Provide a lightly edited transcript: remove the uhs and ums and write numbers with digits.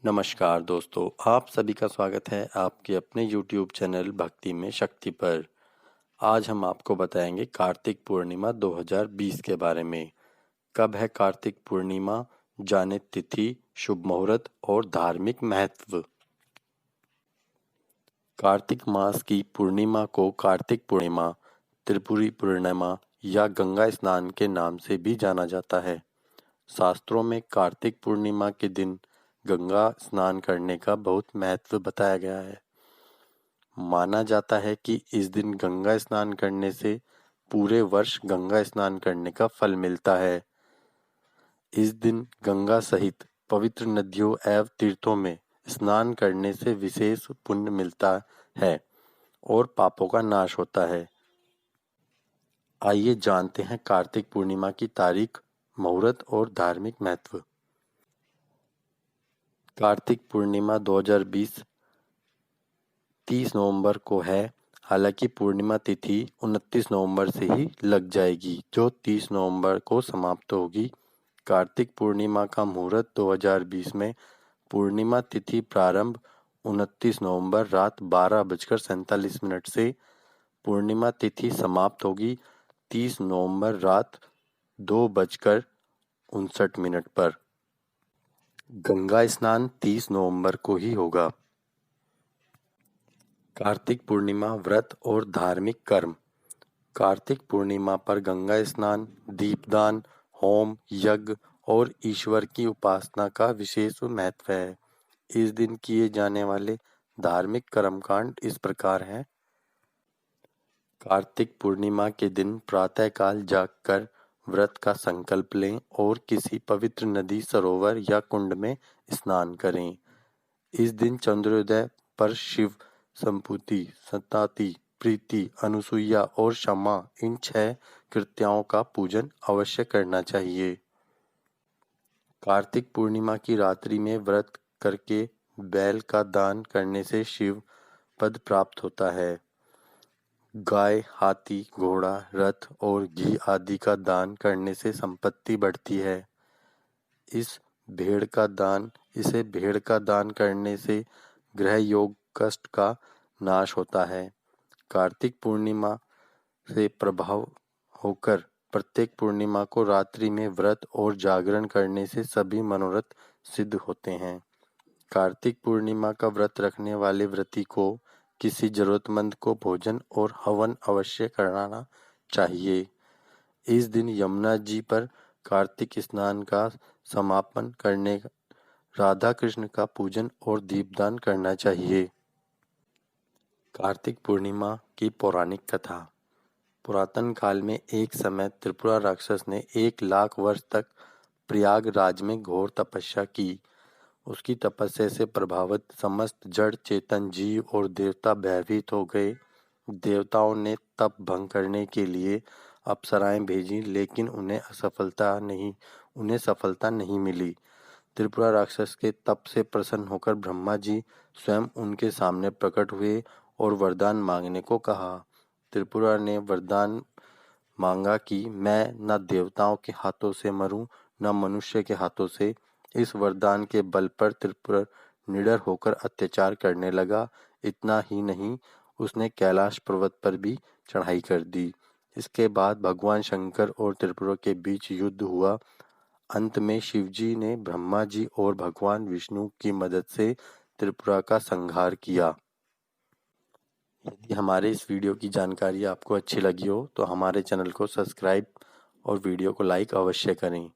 नमस्कार दोस्तों, आप सभी का स्वागत है आपके अपने YouTube चैनल भक्ति में शक्ति पर। आज हम आपको बताएंगे कार्तिक पूर्णिमा 2020 के बारे में। कब है कार्तिक पूर्णिमा, जाने तिथि, शुभ मुहूर्त और धार्मिक महत्व। कार्तिक मास की पूर्णिमा को कार्तिक पूर्णिमा, त्रिपुरी पूर्णिमा या गंगा स्नान के नाम से भी जाना जाता है। शास्त्रों में कार्तिक पूर्णिमा के दिन गंगा स्नान करने का बहुत महत्व बताया गया है। माना जाता है कि इस दिन गंगा स्नान करने से पूरे वर्ष गंगा स्नान करने का फल मिलता है। इस दिन गंगा सहित पवित्र नदियों एवं तीर्थों में स्नान करने से विशेष पुण्य मिलता है और पापों का नाश होता है। आइए जानते हैं कार्तिक पूर्णिमा की तारीख, मुहूर्त और धार्मिक महत्व। कार्तिक पूर्णिमा 2020 30 नवंबर को है। हालांकि पूर्णिमा तिथि 29 नवंबर से ही लग जाएगी, जो 30 नवंबर को समाप्त होगी। कार्तिक पूर्णिमा का मुहूर्त 2020 में पूर्णिमा तिथि प्रारंभ 29 नवंबर रात 12:47 से पूर्णिमा तिथि समाप्त होगी 30 नवंबर रात 2:59 पर। गंगा स्नान 30 नवंबर को ही होगा। कार्तिक पूर्णिमा व्रत और धार्मिक कर्म। कार्तिक पूर्णिमा पर गंगा स्नान, दीपदान, होम, यज्ञ और ईश्वर की उपासना का विशेष महत्व है। इस दिन किए जाने वाले धार्मिक कर्मकांड इस प्रकार हैं। कार्तिक पूर्णिमा के दिन प्रातःकाल जागकर व्रत का संकल्प लें और किसी पवित्र नदी, सरोवर या कुंड में स्नान करें। इस दिन चंद्रोदय पर शिव, संपूति, सताती, प्रीति, अनुसुईया और क्षमा, इन 6 कृत्यों का पूजन अवश्य करना चाहिए। कार्तिक पूर्णिमा की रात्रि में व्रत करके बैल का दान करने से शिव पद प्राप्त होता है। गाय, हाथी, घोड़ा, रथ और घी आदि का दान करने से संपत्ति बढ़ती है। इसे भेड़ का दान करने से ग्रह योग कष्ट का नाश होता है। कार्तिक पूर्णिमा से प्रभाव होकर प्रत्येक पूर्णिमा को रात्रि में व्रत और जागरण करने से सभी मनोरथ सिद्ध होते हैं। कार्तिक पूर्णिमा का व्रत रखने वाले व्रती को किसी जरूरतमंद को भोजन और हवन अवश्य कराना चाहिए। इस दिन यमुना जी पर कार्तिक स्नान का समापन करने राधा कृष्ण का पूजन और दीपदान करना चाहिए। कार्तिक पूर्णिमा की पौराणिक कथा। पुरातन काल में एक समय त्रिपुरा राक्षस ने 1 लाख वर्ष तक प्रयागराज में घोर तपस्या की। उसकी तपस्या से प्रभावित समस्त जड़ चेतन जीव और देवता भयभीत हो गए। देवताओं ने तप भंग करने के लिए अप्सराएं भेजी, लेकिन उन्हें सफलता नहीं मिली। त्रिपुरा राक्षस के तप से प्रसन्न होकर ब्रह्मा जी स्वयं उनके सामने प्रकट हुए और वरदान मांगने को कहा। त्रिपुरा ने वरदान मांगा कि मैं न देवताओं के हाथों से मरूं, न मनुष्य के हाथों से। इस वरदान के बल पर त्रिपुरा निडर होकर अत्याचार करने लगा। इतना ही नहीं, उसने कैलाश पर्वत पर भी चढ़ाई कर दी। इसके बाद भगवान शंकर और त्रिपुरा के बीच युद्ध हुआ। अंत में शिवजी ने ब्रह्मा जी और भगवान विष्णु की मदद से त्रिपुरा का संहार किया। यदि हमारे इस वीडियो की जानकारी आपको अच्छी लगी हो तो हमारे चैनल को सब्सक्राइब और वीडियो को लाइक अवश्य करें।